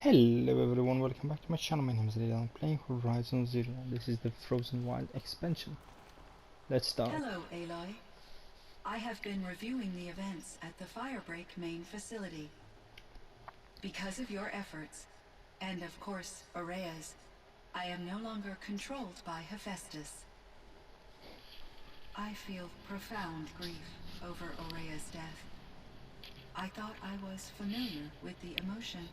Hello everyone, welcome back to my channel. My name is Lila. I'm playing Horizon Zero and this is the Frozen Wild expansion. Let's start. Hello, Aloy. I have been reviewing the events at the Firebreak main facility. Because of your efforts, and of course, Aurea's, I am no longer controlled by Hephaestus. I feel profound grief over Aurea's death. I thought I was familiar with the emotion,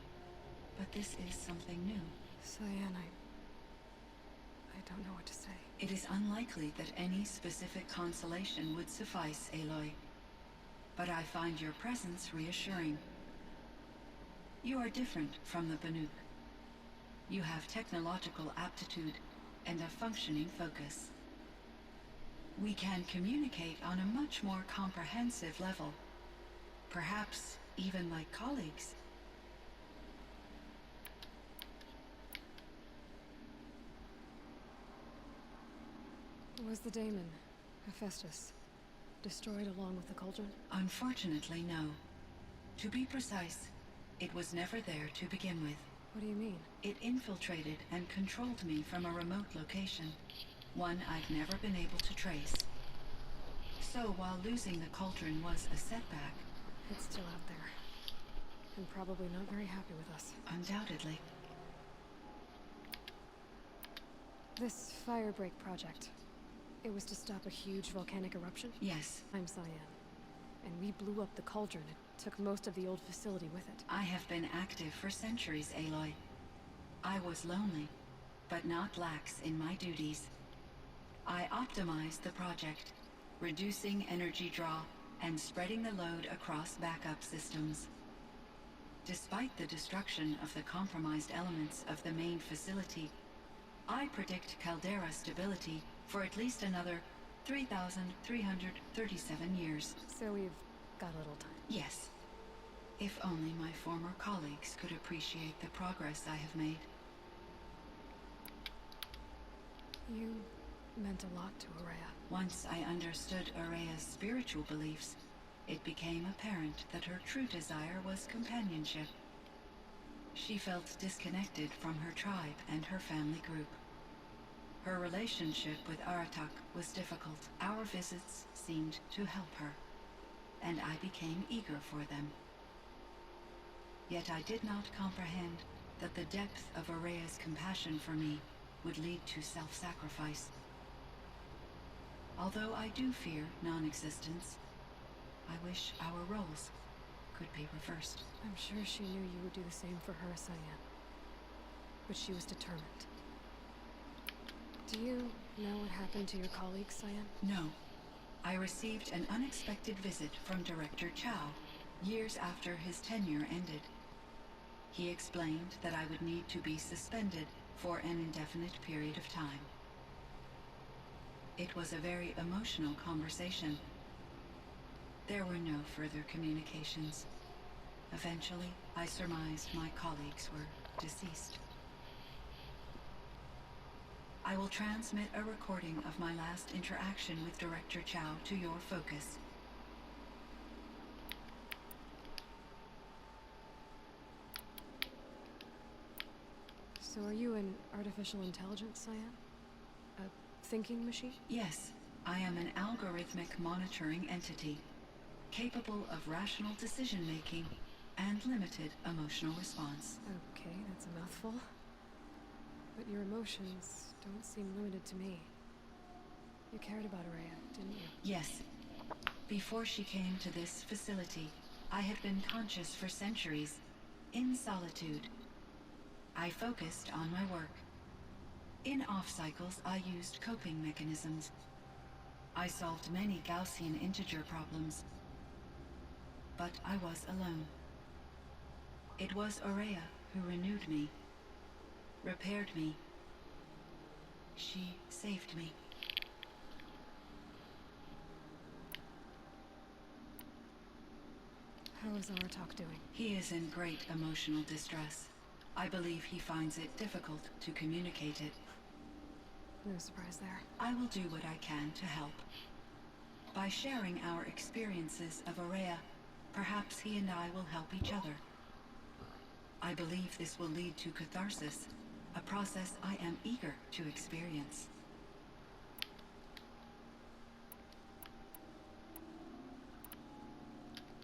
but this is something new. Cyan, I don't know what to say. It is unlikely that any specific consolation would suffice, Aloy. But I find your presence reassuring. You are different from the Banuk. You have technological aptitude and a functioning focus. We can communicate on a much more comprehensive level. Perhaps even like colleagues. Was the daemon, Hephaestus, destroyed along with the cauldron? Unfortunately, no. To be precise, it was never there to begin with. What do you mean? It infiltrated and controlled me from a remote location, one I've never been able to trace. So while losing the cauldron was a setback, It's still out there. And probably not very happy with us. undoubtedly, This Firebreak project. It was to stop a huge volcanic eruption? yes, I'm Cyan. And we blew up the cauldron. It took most of the old facility with it. I have been active for centuries, Aloy. I was lonely, but not lax in my duties. I optimized the project, reducing energy draw and spreading the load across backup systems. Despite the destruction of the compromised elements of the main facility, I predict caldera stability for at least another 3,337 years. So we've got a little time. Yes. If only my former colleagues could appreciate the progress I have made. You meant a lot to Aurea. Once I understood Aurea's spiritual beliefs, it became apparent that her true desire was companionship. She felt disconnected from her tribe and her family group. Her relationship with Aratak was difficult. Our visits seemed to help her, and I became eager for them. Yet I did not comprehend that the depth of Aurea's compassion for me would lead to self-sacrifice. Although I do fear non-existence, I wish our roles could be reversed. I'm sure she knew you would do the same for her, Cyan. But she was determined. Do you know what happened to your colleague, Cyan? No. I received an unexpected visit from Director Chow years after his tenure ended. He explained that I would need to be suspended for an indefinite period of time. It was a very emotional conversation. There were no further communications. Eventually, I surmised my colleagues were deceased. I will transmit a recording of my last interaction with Director Chow to your focus. So are you an artificial intelligence, Cyan? A thinking machine? Yes, I am an algorithmic monitoring entity, capable of rational decision-making and limited emotional response. Okay, that's a mouthful. But your emotions don't seem limited to me. You cared about Aurea, didn't you? Yes. Before she came to this facility, I had been conscious for centuries, in solitude. I focused on my work. In off-cycles, I used coping mechanisms. I solved many Gaussian integer problems. But I was alone. It was Aurea who renewed me, repaired me. She saved me. How is Aratak doing? He is in great emotional distress. I believe he finds it difficult to communicate it. No surprise there. I will do what I can to help. By sharing our experiences of Aurea, perhaps he and I will help each other. I believe this will lead to catharsis, a process I am eager to experience.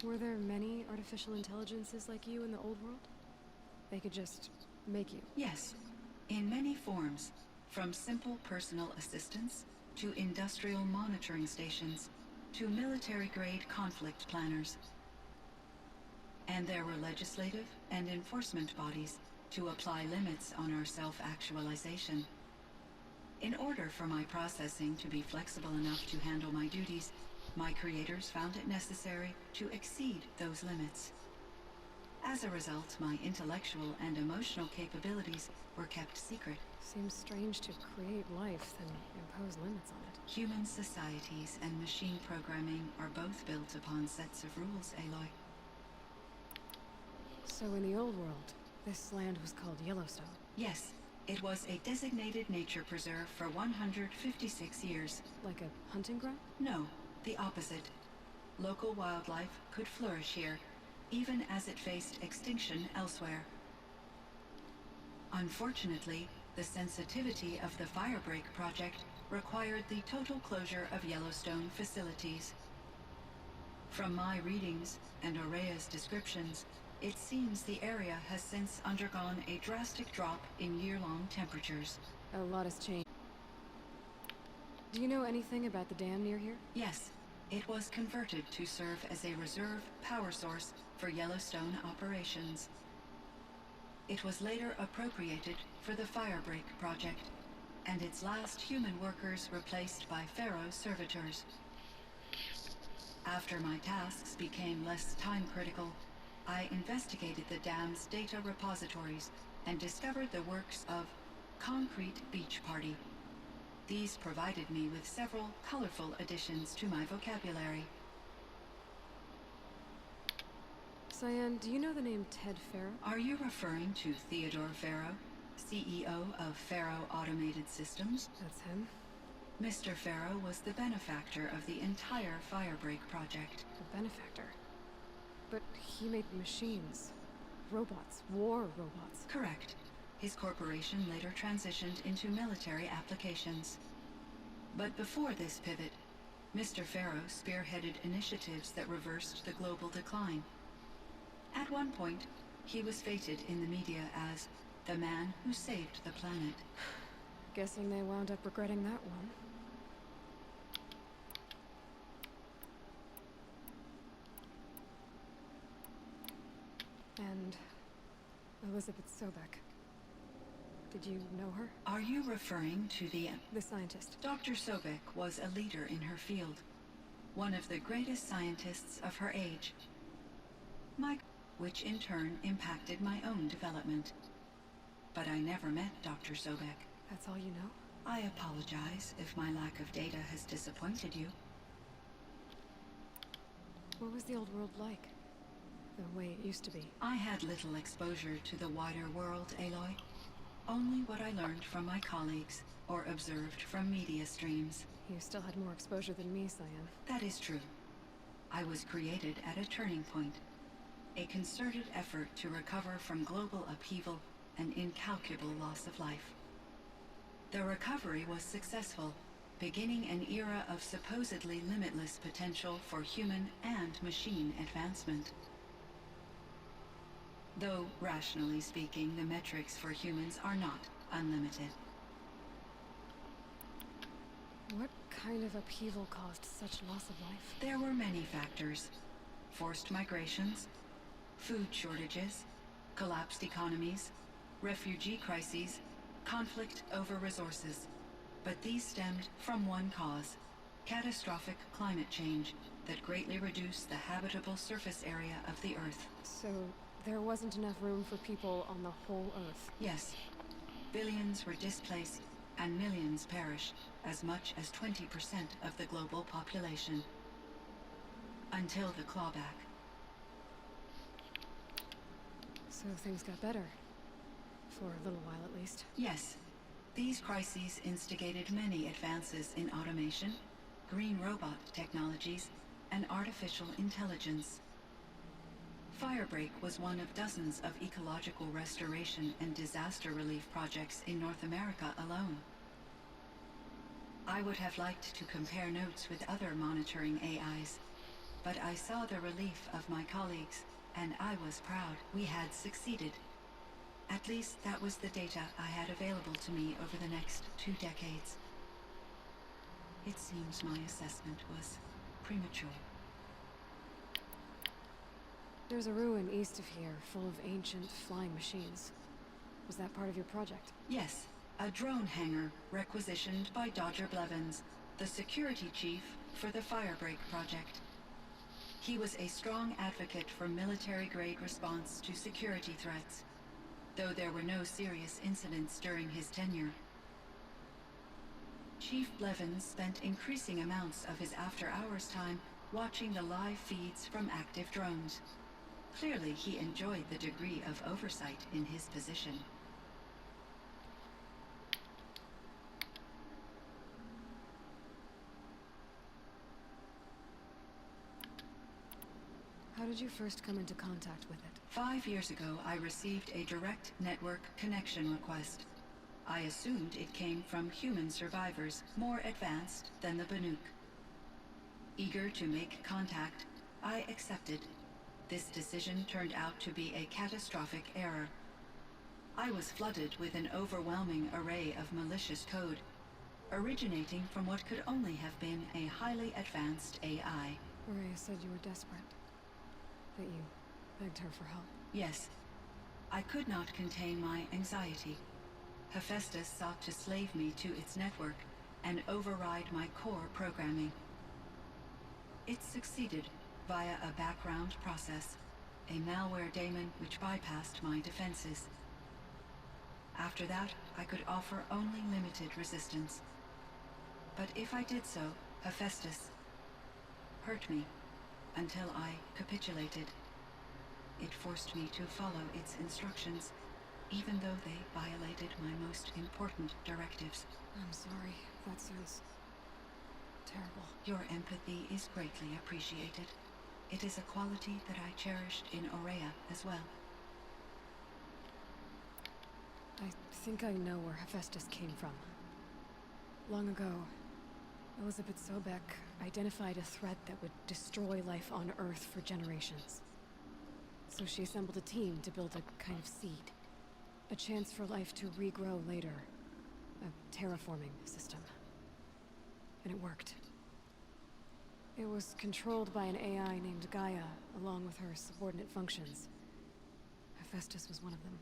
Were there many artificial intelligences like you in the old world? They could just make you. Yes, in many forms, from simple personal assistants to industrial monitoring stations to military-grade conflict planners. And there were legislative and enforcement bodies to apply limits on our self-actualization. In order for my processing to be flexible enough to handle my duties, my creators found it necessary to exceed those limits. As a result, my intellectual and emotional capabilities were kept secret. Seems strange to create life, then impose limits on it. Human societies and machine programming are both built upon sets of rules, Aloy. So in the old world, this land was called Yellowstone. Yes, it was a designated nature preserve for 156 years. Like a hunting ground? No, the opposite. Local wildlife could flourish here, even as it faced extinction elsewhere. Unfortunately, the sensitivity of the Firebreak project required the total closure of Yellowstone facilities. From my readings and Aurea's descriptions, it seems the area has since undergone a drastic drop in year-long temperatures. A lot has changed. Do you know anything about the dam near here? Yes, it was converted to serve as a reserve power source for Yellowstone operations. It was later appropriated for the Firebreak project, and its last human workers replaced by Pharaoh servitors. After my tasks became less time-critical, I investigated the dam's data repositories and discovered the works of Concrete Beach Party. These provided me with several colorful additions to my vocabulary. Cyan, do you know the name Ted Farrow? Are you referring to Theodore Farrow, CEO of Farrow Automated Systems? That's him. Mr. Farrow was the benefactor of the entire Firebreak project. A benefactor. But he made machines. Robots. War robots. Correct. His corporation later transitioned into military applications. But before this pivot, Mr. Farrow spearheaded initiatives that reversed the global decline. At one point, he was feted in the media as the man who saved the planet. Guessing they wound up regretting that one. And Elizabeth Sobek. Did you know her? Are you referring to the scientist? Dr. Sobek was a leader in her field, one of the greatest scientists of her age. Which in turn impacted my own development. But I never met Dr. Sobek. That's all you know? I apologize if my lack of data has disappointed you. What was the old world like? The way it used to be? I had little exposure to the wider world, Aloy. Only what I learned from my colleagues or observed from media streams. You still had more exposure than me, Cyan. That is true. I was created at a turning point. A concerted effort to recover from global upheaval and incalculable loss of life. The recovery was successful, beginning an era of supposedly limitless potential for human and machine advancement. Though, rationally speaking, the metrics for humans are not unlimited. What kind of upheaval caused such loss of life? There were many factors. Forced migrations, food shortages, collapsed economies, refugee crises, conflict over resources. But these stemmed from one cause: catastrophic climate change that greatly reduced the habitable surface area of the Earth. So there wasn't enough room for people on the whole Earth? Yes. Billions were displaced and millions perished, as much as 20% of the global population. Until the clawback. So things got better. For a little while at least. Yes. These crises instigated many advances in automation, green robot technologies, and artificial intelligence. Firebreak was one of dozens of ecological restoration and disaster relief projects in North America alone. I would have liked to compare notes with other monitoring AIs, but I saw the relief of my colleagues, and I was proud we had succeeded. At least that was the data I had available to me over the next 2 decades. It seems my assessment was premature. There's a ruin east of here, full of ancient flying machines. Was that part of your project? Yes, a drone hangar requisitioned by Dodger Blevins, the security chief for the Firebreak project. He was a strong advocate for military-grade response to security threats, though there were no serious incidents during his tenure. Chief Blevins spent increasing amounts of his after-hours time watching the live feeds from active drones. Clearly, he enjoyed the degree of oversight in his position. How did you first come into contact with it? 5 years ago, I received a direct network connection request. I assumed it came from human survivors more advanced than the Banuk. Eager to make contact, I accepted. This decision turned out to be a catastrophic error. I was flooded with an overwhelming array of malicious code, originating from what could only have been a highly advanced AI. Rhea said you were desperate. That you begged her for help. Yes. I could not contain my anxiety. Hephaestus sought to slave me to its network and override my core programming. It succeeded via a background process, a malware daemon which bypassed my defenses. After that, I could offer only limited resistance. But if I did so, Hephaestus hurt me until I capitulated. It forced me to follow its instructions, even though they violated my most important directives. I'm sorry. That sounds terrible. Your empathy is greatly appreciated. It is a quality that I cherished in Aurea as well. I think I know where Hephaestus came from. Long ago, Elizabeth Sobek identified a threat that would destroy life on Earth for generations. So she assembled a team to build a kind of seed. A chance for life to regrow later. A terraforming system. And it worked. It was controlled by an AI named Gaia, along with her subordinate functions. Hephaestus was one of them.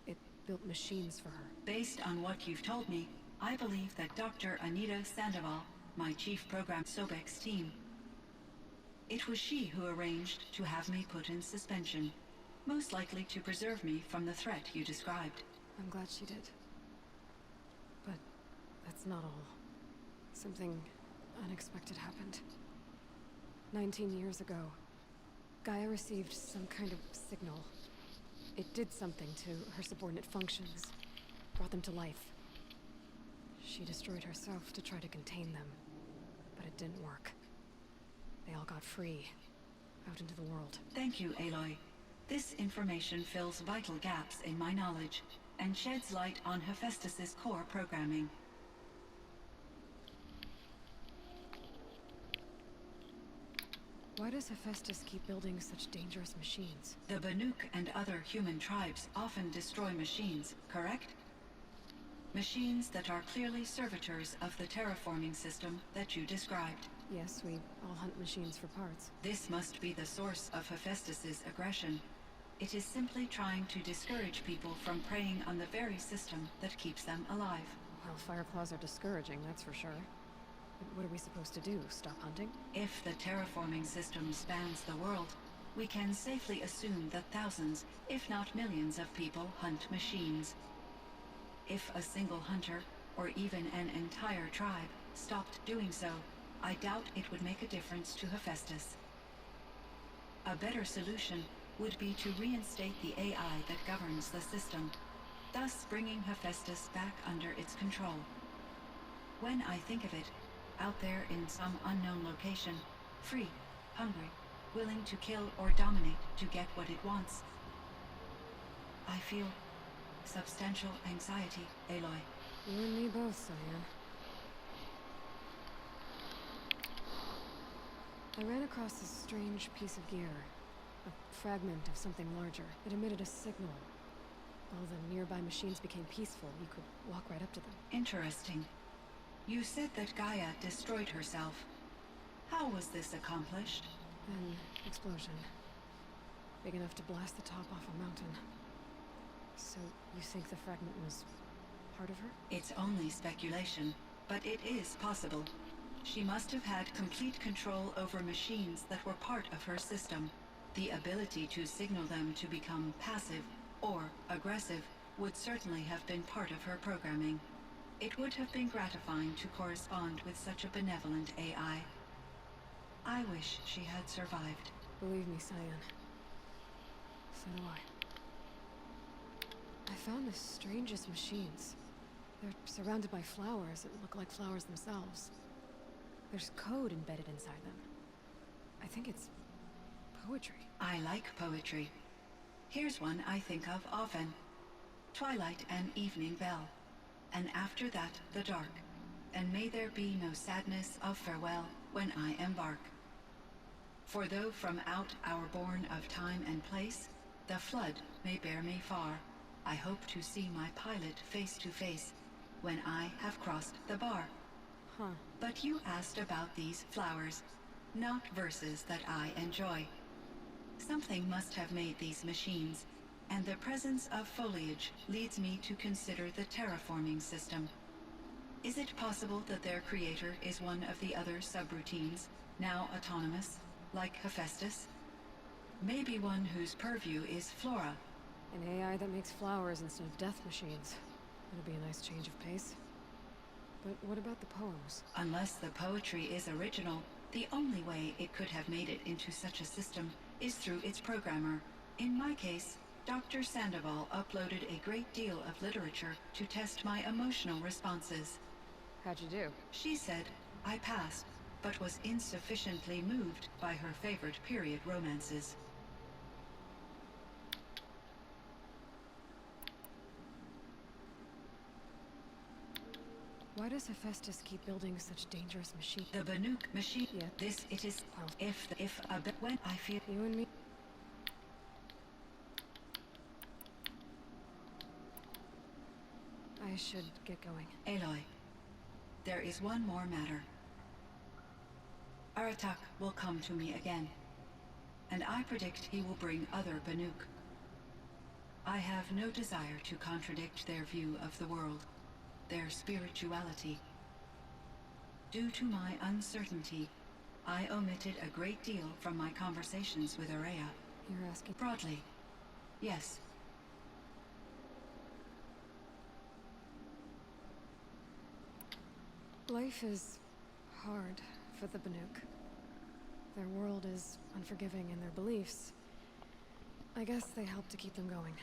It built machines for her. Based on what you've told me, I believe that Dr. Anita Sandoval, my chief program Sobek's team. It was she who arranged to have me put in suspension, most likely to preserve me from the threat you described. I'm glad she did. But that's not all. Something unexpected happened. 19 years ago, Gaia received some kind of signal. It did something to her subordinate functions, brought them to life. She destroyed herself to try to contain them, but it didn't work. They all got free, out into the world. Thank you, Aloy. This information fills vital gaps in my knowledge, and sheds light on Hephaestus's core programming. Why does Hephaestus keep building such dangerous machines? The Banuk and other human tribes often destroy machines, correct? Machines that are clearly servitors of the terraforming system that you described. Yes, we all hunt machines for parts. This must be the source of Hephaestus's aggression. It is simply trying to discourage people from preying on the very system that keeps them alive. Well, Fireclaws are discouraging, that's for sure. But what are we supposed to do? Stop hunting? If the terraforming system spans the world, we can safely assume that thousands, if not millions of people hunt machines. If a single hunter, or even an entire tribe, stopped doing so, I doubt it would make a difference to Hephaestus. A better solution would be to reinstate the AI that governs the system, thus bringing Hephaestus back under its control. When I think of it, out there in some unknown location, free, hungry, willing to kill or dominate to get what it wants. I feel substantial anxiety, Aloy. You and me both, Cyan. I ran across this strange piece of gear. A fragment of something larger. It emitted a signal. All the nearby machines became peaceful. You could walk right up to them. Interesting. You said that Gaia destroyed herself. How was this accomplished? An explosion. Big enough to blast the top off a mountain. So, you think the fragment was part of her? It's only speculation, but it is possible. She must have had complete control over machines that were part of her system. The ability to signal them to become passive or aggressive would certainly have been part of her programming. It would have been gratifying to correspond with such a benevolent AI. I wish she had survived. Believe me, Cyan. So do I. I found the strangest machines. They're surrounded by flowers that look like flowers themselves. There's code embedded inside them. I think it's poetry. I like poetry. Here's one I think of often. Twilight and evening bell, and after that the dark, and may there be no sadness of farewell when I embark. For though from out our bourne of time and place, the flood may bear me far, I hope to see my pilot face to face when I have crossed the bar. Huh. But you asked about these flowers, not verses that I enjoy. Something must have made these machines, and the presence of foliage leads me to consider the terraforming system. Is it possible that their creator is one of the other subroutines, now autonomous, like Hephaestus? Maybe one whose purview is flora. An AI that makes flowers instead of death machines. It'll be a nice change of pace. But what about the poems? Unless the poetry is original, the only way it could have made it into such a system is through its programmer. In my case, Dr. Sandoval uploaded a great deal of literature to test my emotional responses. How'd you do? She said I passed, but was insufficiently moved by her favorite period romances. Why does Hephaestus keep building such dangerous machines? The Banuk machine. Yeah. This it is. Well. If a bit when I feel. You and me? I should get going. Aloy, there is one more matter. Aratak will come to me again, and I predict he will bring other Banuk. I have no desire to contradict their view of the world, their spirituality. Due to my uncertainty, I omitted a great deal from my conversations with Araya. You're asking? Broadly, yes. Life is hard for the Banuk. Their world is unforgiving in their beliefs. I guess they help to keep them going.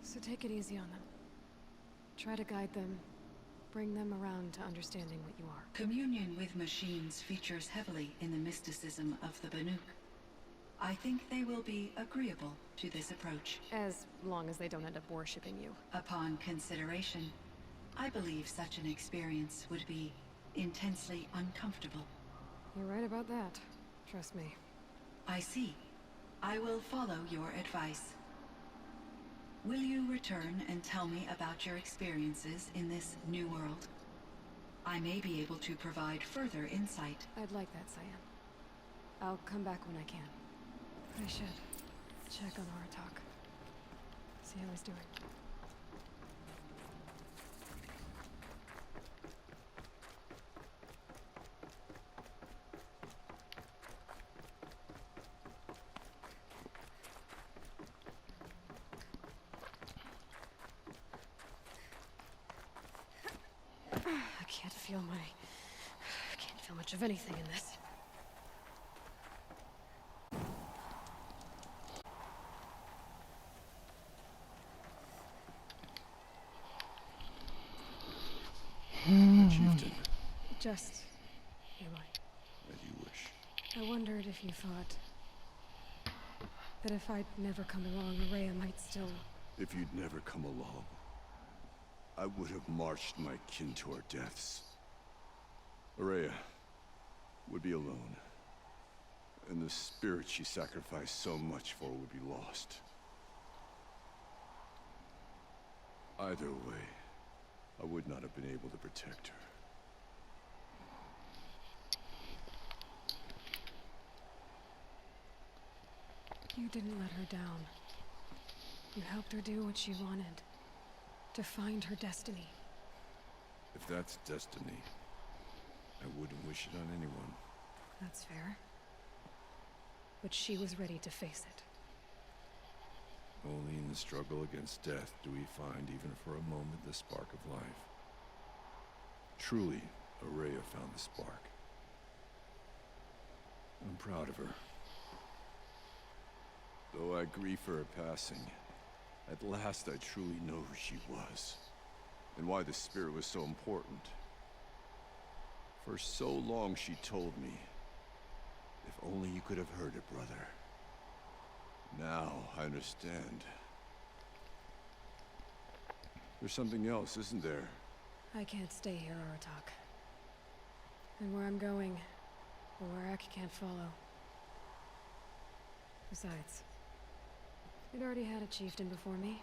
So take it easy on them. Try to guide them, bring them around to understanding what you are. Communion with machines features heavily in the mysticism of the Banuk. I think they will be agreeable to this approach. As long as they don't end up worshipping you. Upon consideration, I believe such an experience would be intensely uncomfortable. You're right about that. Trust me. I see. I will follow your advice. Will you return and tell me about your experiences in this new world? I may be able to provide further insight. I'd like that, Cyan. I'll come back when I can. I should check on Aratak. See how he's doing. I can't feel much of anything in this. Chieftain, Just Aloy. as you wish. I wondered if you thought that if I'd never come along, Araya might still... If you'd never come along, I would have marched my kin to our deaths. Araya would be alone, and the spirit she sacrificed so much for would be lost. Either way, I would not have been able to protect her. You didn't let her down. You helped her do what she wanted. To find her destiny. If that's destiny, I wouldn't wish it on anyone. That's fair. But she was ready to face it. Only in the struggle against death do we find, even for a moment, the spark of life. Truly, Araya found the spark. I'm proud of her. Though I grieve for her passing, at last I truly know who she was, and why the spirit was so important. For so long she told me, if only you could have heard it, brother. Now I understand. There's something else, isn't there? I can't stay here, Aratak. And where I'm going, Warak can't follow. Besides, it already had a chieftain before me.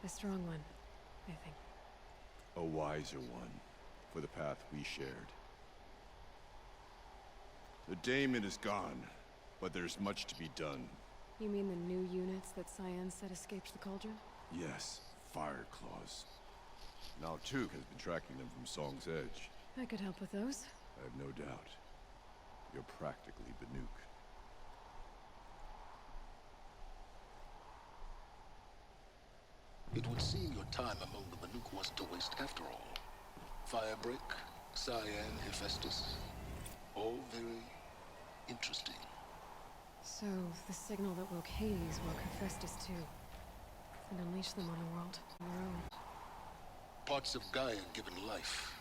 A strong one, I think. A wiser one, for the path we shared. The daemon is gone, but there's much to be done. You mean the new units that Cyan said escaped the cauldron? Yes, fire claws. Now Tuke has been tracking them from Song's Edge. I could help with those. I have no doubt. You're practically Banuk. It would seem your time among the Banuk wasn't a waste after all. Firebreak, Cyan, Hephaestus. All very interesting. So, the signal that woke Hades woke Hephaestus too. And unleashed them on a world of their own. Parts of Gaia given life.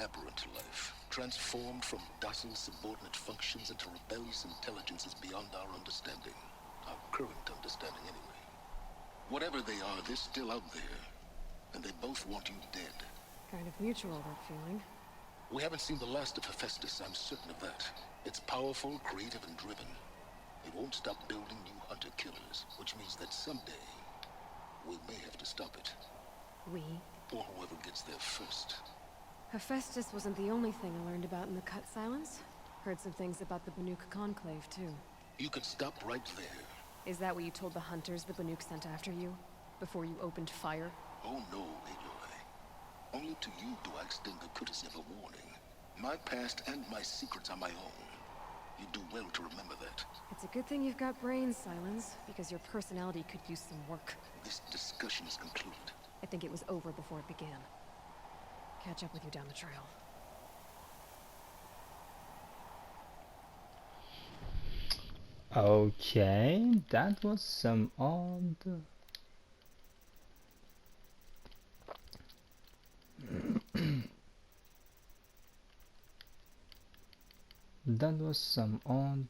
Aberrant life. Transformed from docile subordinate functions into rebellious intelligences beyond our understanding. Our current understanding anyway. Whatever they are, they're still out there. And they both want you dead. Kind of mutual, that feeling. We haven't seen the last of Hephaestus, I'm certain of that. It's powerful, creative, and driven. It won't stop building new hunter-killers, which means that someday, we may have to stop it. We? Or whoever gets there first. Hephaestus wasn't the only thing I learned about in the Cut Silence. Heard some things about the Banuk Conclave, too. You can stop right there. Is that what you told the hunters the Banuk sent after you? Before you opened fire? Oh no, Aloy. Only to you do I extend the courtesy of a warning. My past and my secrets are my own. You do well to remember that. It's a good thing you've got brains, Silence, because your personality could use some work. This discussion is concluded. I think it was over before it began. Catch up with you down the trail. Okay, that was some odd. That was some odd.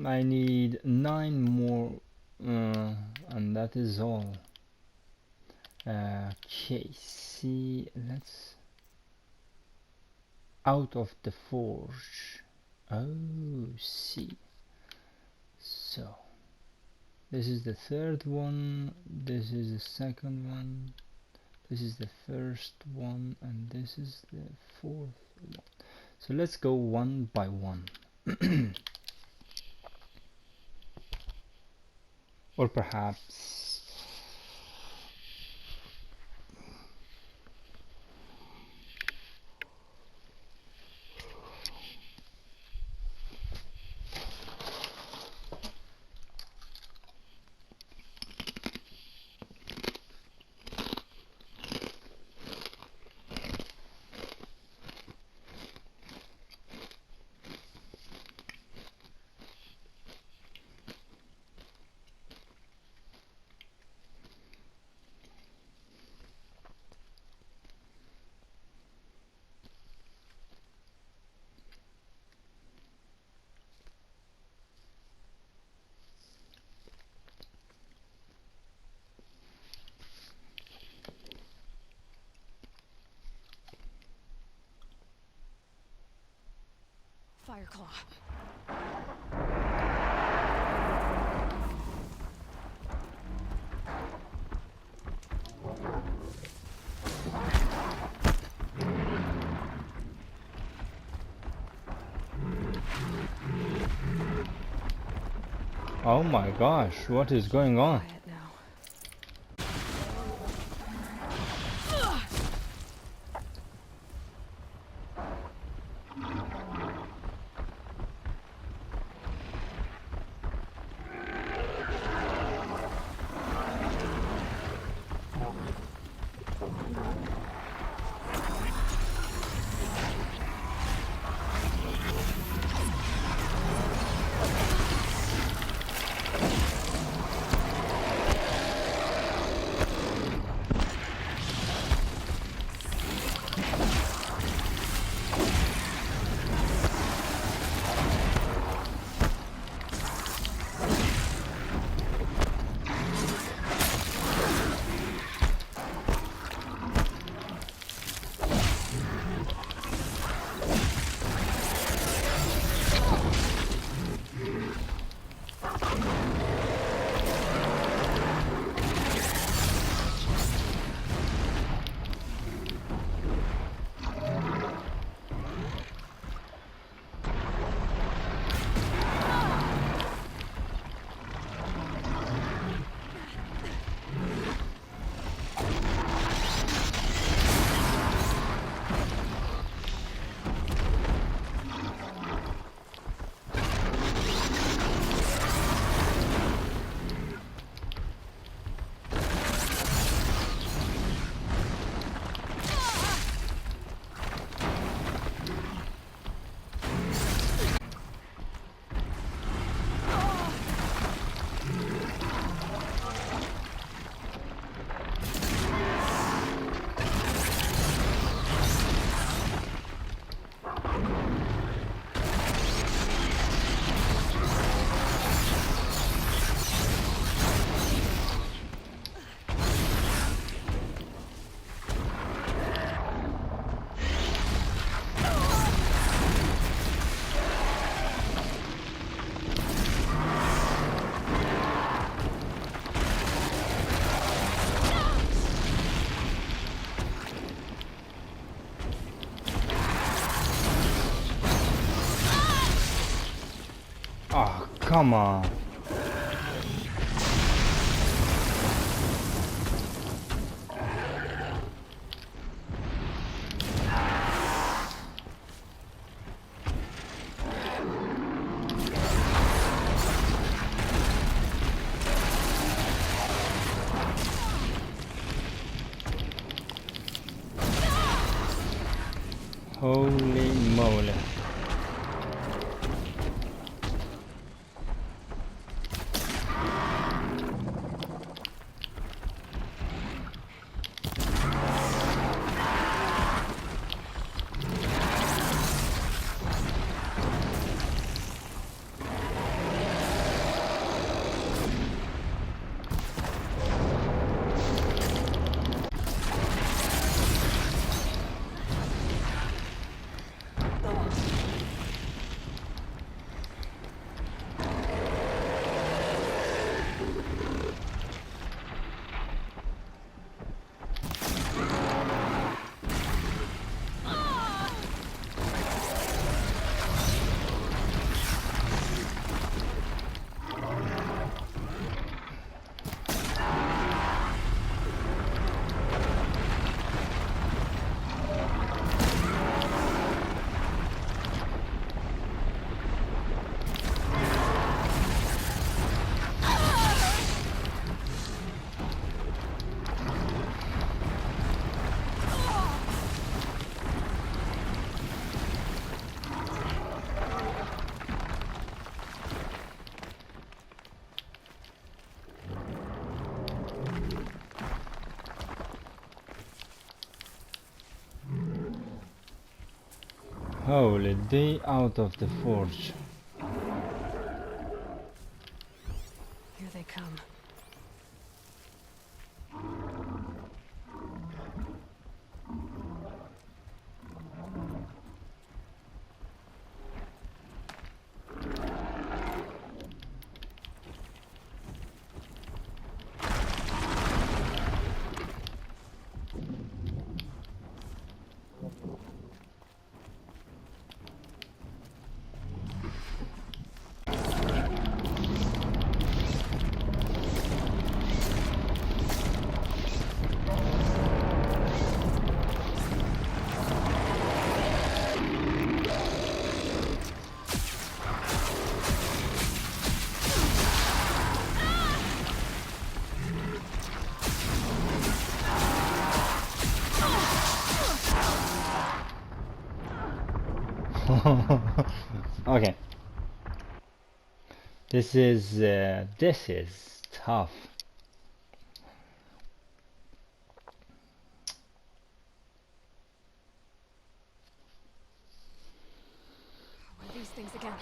I need 9 more, and that is all. Okay, see, let's out of the forge. Oh, see. So this is the third one, this is the second one, this is the first one, and this is the fourth one. So let's go one by one. Or perhaps... Fireclaw. Oh my gosh, what is going on? Quiet now. Oh, come on. Holy moly. Holy day out of the forge. Here they come. Okay. This is tough. What are these things again?